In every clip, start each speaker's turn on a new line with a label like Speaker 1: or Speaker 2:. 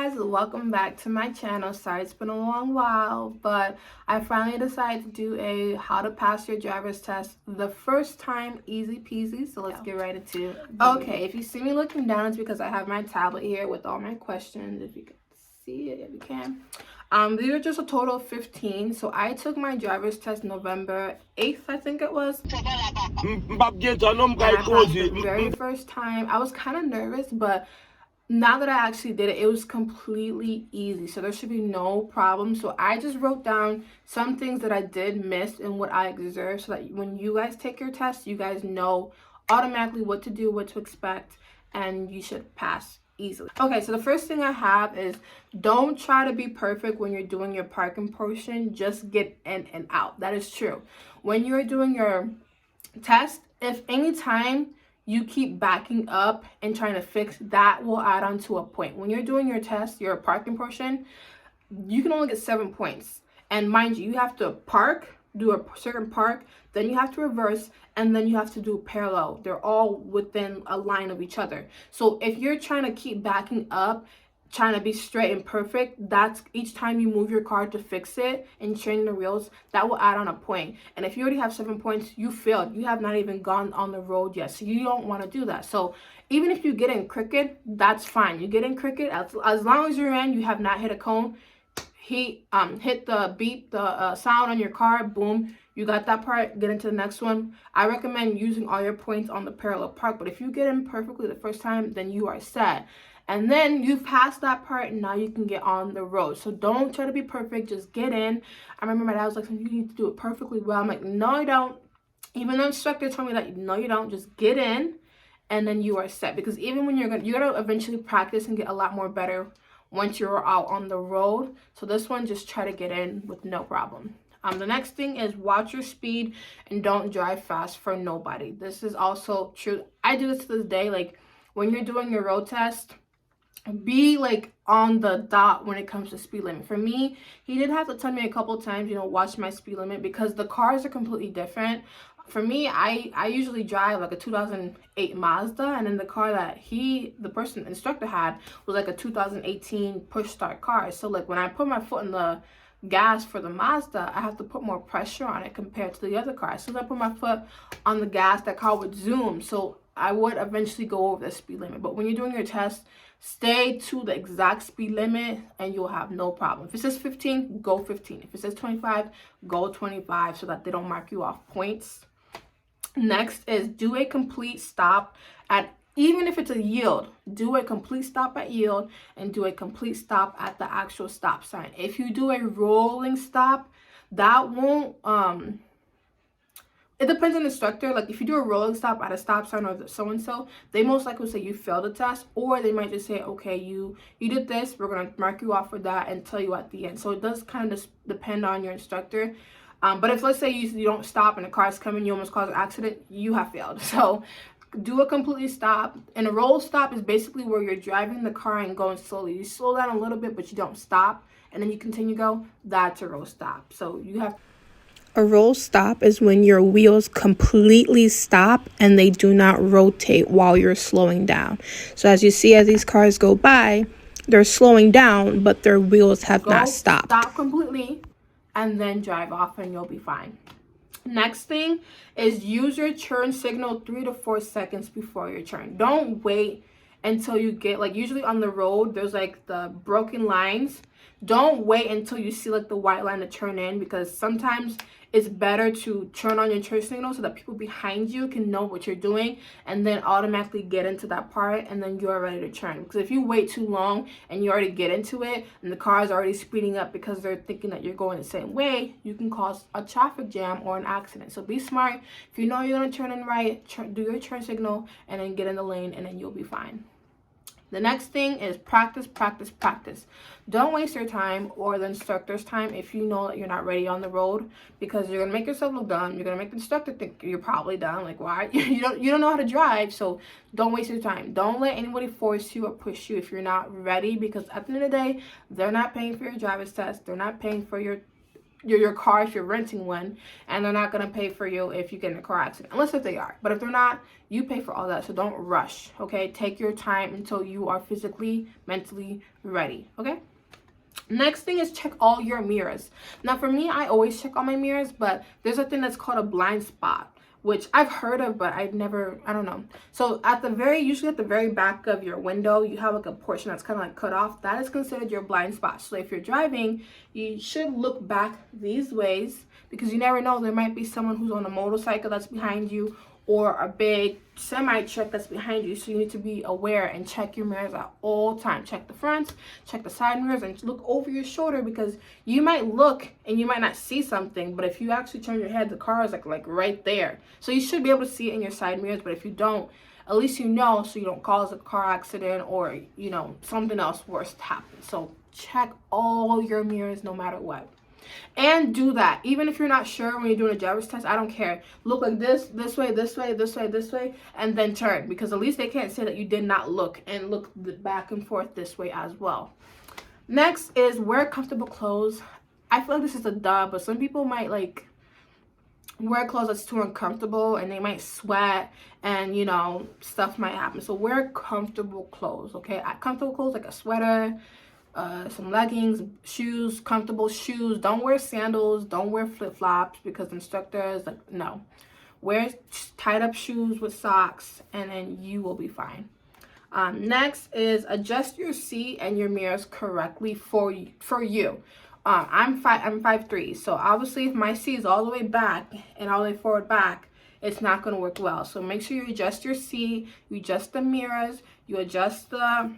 Speaker 1: guys, welcome back to my channel. Sorry it's been a long while, but I finally decided to do a how to pass your driver's test the first time, easy peasy. So let's get right into it. Okay, if you see me looking down, it's because I have my tablet here with all my questions. If you can see it, if you can. These are just a total of 15. So I took my driver's test November 8th, I think it was. And I passed the very first time. I was kind of nervous, but now that I actually did it, it was completely easy. So there should be no problem. So I just wrote down some things that I did miss and what I observed, so that when you guys take your test, you guys know automatically what to do, what to expect, and you should pass easily. Okay, so the first thing I have is don't try to be perfect when you're doing your parking portion. Just get in and out. That is true. When you're doing your test, if anytime you keep backing up and trying to fix, that will add on to a point. When you're doing your test, your parking portion, you can only get 7 points. And mind you, you have to park, do a certain park, then you have to reverse, and then you have to do parallel. They're all within a line of each other. So if you're trying to keep backing up, trying to be straight and perfect, that's each time you move your car to fix it and change the wheels, that will add on a point. And if you already have 7 points, you failed. You have not even gone on the road yet, so you don't want to do that. So even if you get in crooked, that's fine. You get in crooked, as long as you're in, you have not hit a cone, hit the beep, the sound on your car, boom, you got that part, get into the next one. I recommend using all your points on the parallel park, but if you get in perfectly the first time, then you are set. And then you've passed that part, and now you can get on the road. So don't try to be perfect, just get in. I remember my dad was like, you need to do it perfectly well. I'm like, no, I don't. Even the instructor told me that, no, you don't. Just get in, and then you are set. Because even when you're gonna eventually practice and get a lot more better once you're out on the road. So this one, just try to get in with no problem. The next thing is watch your speed and don't drive fast for nobody. This is also true. I do this to this day. Like when you're doing your road test, be like on the dot when it comes to speed limit. For me, he did have to tell me a couple times, watch my speed limit, because the cars are completely different. For me, I usually drive like a 2008 Mazda, and then the car that the instructor had was like a 2018 push start car. So like when I put my foot in the gas for the Mazda, I have to put more pressure on it compared to the other car. As soon as I put my foot on the gas, that car would zoom. So I would eventually go over the speed limit. But when you're doing your test, stay to the exact speed limit and you'll have no problem. If it says 15, go 15. If it says 25, go 25, so that they don't mark you off points. Next is do a complete stop at, even if it's a yield, do a complete stop at yield and do a complete stop at the actual stop sign. If you do a rolling stop, that won't, it depends on the instructor. Like if you do a rolling stop at a stop sign or so-and-so, they most likely will say you failed the test, or they might just say, okay, you did this, we're going to mark you off for that and tell you at the end. So it does kind of depend on your instructor. But if, let's say you don't stop and a car's coming, you almost cause an accident, you have failed. So do a completely stop. And a roll stop is basically where you're driving the car and going slowly. You slow down a little bit, but you don't stop, and then you continue to go. That's a roll stop. So you have... A roll stop is when your wheels completely stop and they do not rotate while you're slowing down. So as you see, as these cars go by, they're slowing down, but their wheels have not stopped. Stop completely and then drive off and you'll be fine. Next thing is use your turn signal 3 to 4 seconds before your turn. Don't wait until you get, like usually on the road, there's like the broken lines. Don't wait until you see like the white line to turn in, because sometimes it's better to turn on your turn signal so that people behind you can know what you're doing and then automatically get into that part, and then you're ready to turn. Because if you wait too long and you already get into it and the car is already speeding up because they're thinking that you're going the same way, you can cause a traffic jam or an accident. So be smart. If you know you're going to turn in right, do your turn signal and then get in the lane, and then you'll be fine. The next thing is practice, practice, practice. Don't waste your time or the instructor's time if you know that you're not ready on the road, because you're gonna make yourself look dumb. You're gonna make the instructor think you're probably dumb. Like, why? You don't know how to drive, so don't waste your time. Don't let anybody force you or push you if you're not ready, because at the end of the day, they're not paying for your driver's test. They're not paying for your your car if you're renting one, and they're not going to pay for you if you get in a car accident, unless if they are. But if they're not, you pay for all that. So don't rush, okay? Take your time until you are physically, mentally ready, okay? Next thing is check all your mirrors. Now for me, I always check all my mirrors, but there's a thing that's called a blind spot, which I've heard of, but I don't know. So usually at the very back of your window, you have like a portion that's kind of like cut off. That is considered your blind spot. So if you're driving, you should look back these ways, because you never know, there might be someone who's on a motorcycle that's behind you, or a big semi truck that's behind you. So you need to be aware and check your mirrors at all times. Check the front, check the side mirrors, and look over your shoulder, because you might look and you might not see something, but if you actually turn your head, the car is like right there. So you should be able to see it in your side mirrors, but if you don't, at least you know, so you don't cause a car accident or, you know, something else worse happens. So check all your mirrors no matter what. And do that even if you're not sure when you're doing a driver's test. I don't care. Look like this way, this way, this way, this way, and then turn, because at least they can't say that you did not look, and look back and forth this way as well. Next is wear comfortable clothes. I feel like this is a duh, but some people might like wear clothes that's too uncomfortable, and they might sweat, and you know, stuff might happen. So wear comfortable clothes, okay? Comfortable clothes like a sweater, some leggings, shoes, comfortable shoes. Don't wear sandals, don't wear flip-flops, because the instructor is like, no. Wear tied up shoes with socks, and then you will be fine. Next is adjust your seat and your mirrors correctly for you. I'm 5'3", so obviously if my seat is all the way back and all the way forward back, it's not going to work well. So make sure you adjust your seat, you adjust the mirrors, you adjust the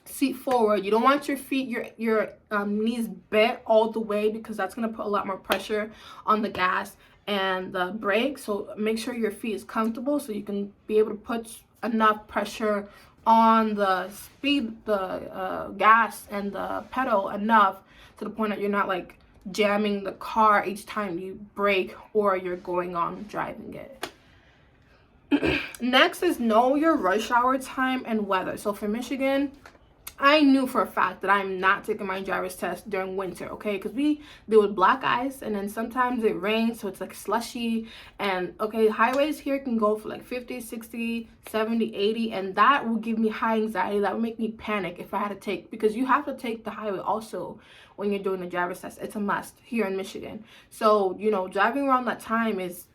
Speaker 1: seat forward. You don't want your feet, your knees bent all the way, because that's going to put a lot more pressure on the gas and the brake. So make sure your feet is comfortable, so you can be able to put enough pressure on the gas and the pedal enough to the point that you're not like jamming the car each time you brake or you're going on driving it. Next is know your rush hour time and weather. So for Michigan, I knew for a fact that I'm not taking my driver's test during winter, okay? Because we deal with black ice, and then sometimes it rains, so it's like slushy. And, okay, highways here can go for like 50, 60, 70, 80, and that will give me high anxiety. That would make me panic if I had to take, because you have to take the highway also when you're doing the driver's test. It's a must here in Michigan. So, you know, driving around that time is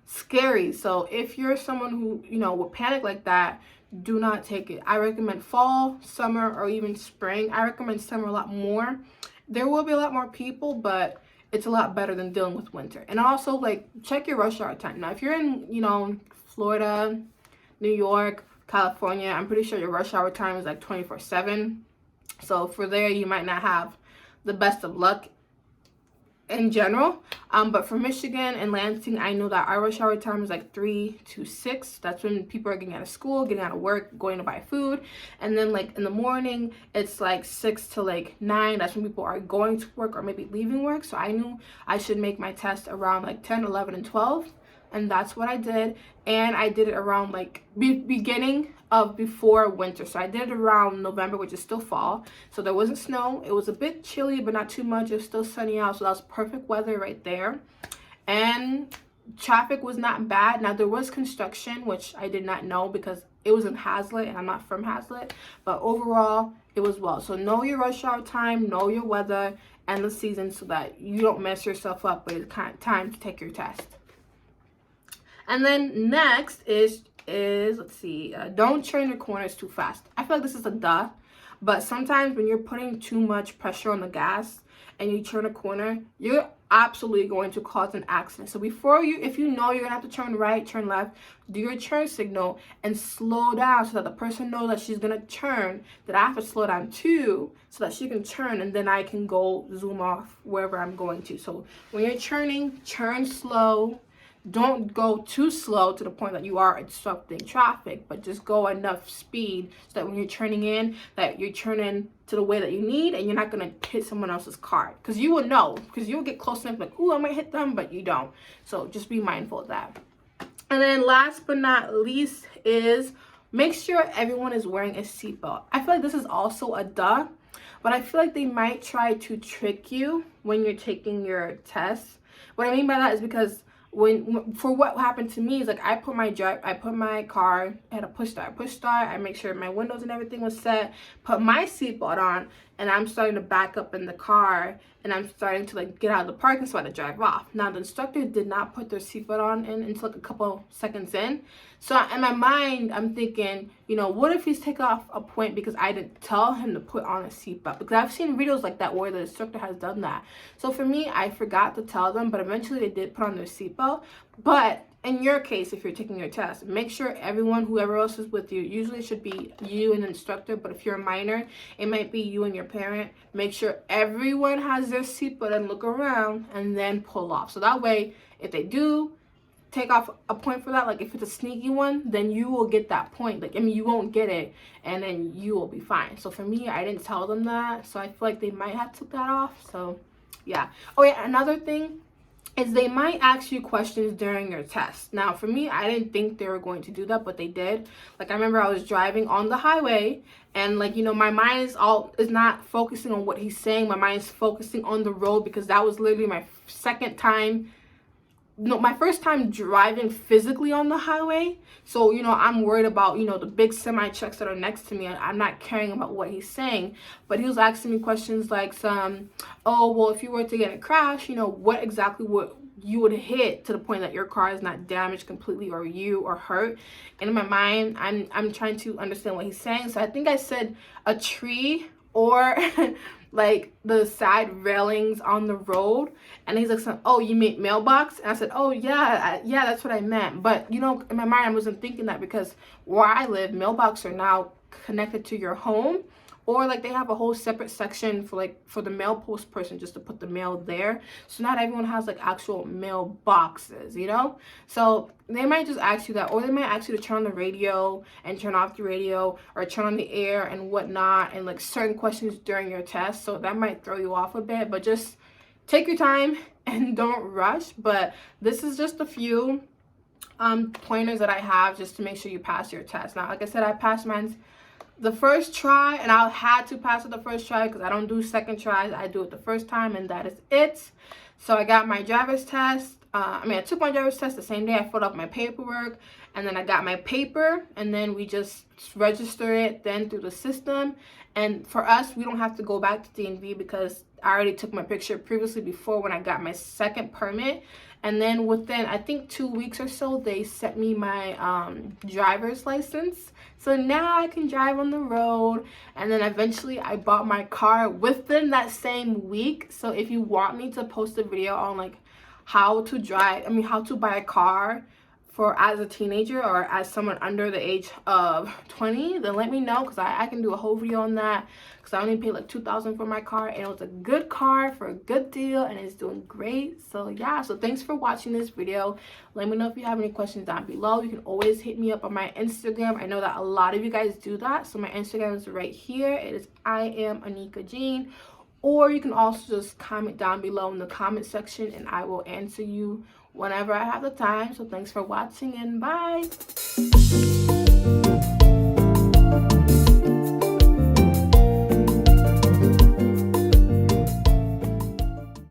Speaker 1: scary. So if you're someone who, you know, would panic like that, do not take it. I recommend fall, summer, or even spring. I recommend summer a lot more. There will be a lot more people, but it's a lot better than dealing with winter. And also, like, check your rush hour time. Now, if you're in, you know, Florida, New York, California, I'm pretty sure your rush hour time is like 24/7. So for there, you might not have the best of luck in general, but for Michigan and Lansing, I know that our rush hour time is like 3 to 6. That's when people are getting out of school, getting out of work, going to buy food. And then like in the morning, it's like 6 to like 9. That's when people are going to work or maybe leaving work. So I knew I should make my test around like 10, 11, and 12. And that's what I did. And I did it around like beginning of before winter. So I did it around November, which is still fall. So there wasn't snow. It was a bit chilly, but not too much. It was still sunny out. So that was perfect weather right there. And traffic was not bad. Now there was construction, which I did not know because it was in Hazlet and I'm not from Hazlet. But overall, it was well. So know your rush hour time, know your weather and the season so that you don't mess yourself up when it's time to take your test. And then next is let's see, don't turn your corners too fast. I feel like this is a duh, but sometimes when you're putting too much pressure on the gas and you turn a corner, you're absolutely going to cause an accident. So before if you know you're gonna have to turn right, turn left, do your turn signal and slow down so that the person knows that she's gonna turn, that I have to slow down too, so that she can turn and then I can go zoom off wherever I'm going to. So when you're turning, turn slow. Don't go too slow to the point that you are obstructing traffic, but just go enough speed so that when you're turning in, that you're turning to the way that you need and you're not going to hit someone else's car. Because you will know, because you'll get close enough like, ooh, I might hit them, but you don't. So just be mindful of that. And then last but not least is make sure everyone is wearing a seatbelt. I feel like this is also a duh, but I feel like they might try to trick you when you're taking your test. What I mean by that is because for what happened to me is like I put my car, I had a push start, I make sure my windows and everything was set, put my seatbelt on, and I'm starting to back up in the car, and I'm starting to like get out of the parking spot to drive off. Now the instructor did not put their seatbelt on until like a couple seconds in. So in my mind, I'm thinking, you know, what if he's taking off a point because I didn't tell him to put on a seatbelt? Because I've seen videos like that where the instructor has done that. So for me, I forgot to tell them, but eventually they did put on their seatbelt. But in your case, if you're taking your test, make sure everyone, whoever else is with you, usually it should be you and the instructor, but if you're a minor, it might be you and your parent. Make sure everyone has their seatbelt and look around and then pull off. So that way, if they do take off a point for that, like if it's a sneaky one, then you will get that point. Like, I mean, you won't get it, and then you will be fine. So for me, I didn't tell them that, so I feel like they might have took that off. So yeah. Oh yeah, another thing is they might ask you questions during your test. Now for me, I didn't think they were going to do that, but they did. Like I remember I was driving on the highway, and like, you know, my mind is not focusing on what he's saying. My mind is focusing on the road, because that was literally my my first time driving physically on the highway. So, you know, I'm worried about, you know, the big semi trucks that are next to me. I'm not caring about what he's saying. But he was asking me questions like oh, well, if you were to get a crash, you know, what exactly would you would hit to the point that your car is not damaged completely, or you are hurt. And in my mind, I'm trying to understand what he's saying. So I think I said a tree, or like the side railings on the road. And he's like, oh, you mean mailbox? And I said, oh yeah, that's what I meant. But you know, in my mind, I wasn't thinking that, because where I live, mailbox are now connected to your home, or like they have a whole separate section for the mail post person, just to put the mail there. So not everyone has like actual mail boxes, you know. So they might just ask you that, or they might ask you to turn on the radio and turn off the radio, or turn on the air and whatnot, and like certain questions during your test. So that might throw you off a bit, but just take your time and don't rush. But this is just a few pointers that I have just to make sure you pass your test. Now, like I said, I passed mine the first try, and I had to pass it the first try because I don't do second tries. I do it the first time, and that is it. So I got my driver's test. I took my driver's test the same day. I filled out my paperwork, and then I got my paper, and then we just register it then through the system. And for us, we don't have to go back to DMV because I already took my picture previously before when I got my second permit. And then within, I think 2 weeks or so, they sent me my driver's license. So now I can drive on the road. And then eventually I bought my car within that same week. So if you want me to post a video on like how to buy a car for as a teenager or as someone under the age of 20, then let me know, because I can do a whole video on that, because I only paid like $2,000 for my car, and it was a good car for a good deal, and it's doing great. So yeah, so thanks for watching this video. Let me know if you have any questions down below. You can always hit me up on my Instagram. I know that a lot of you guys do that, so my Instagram is right here. It is Iamanicajean. Or you can also just comment down below in the comment section, and I will answer you whenever I have the time. So thanks for watching, and bye.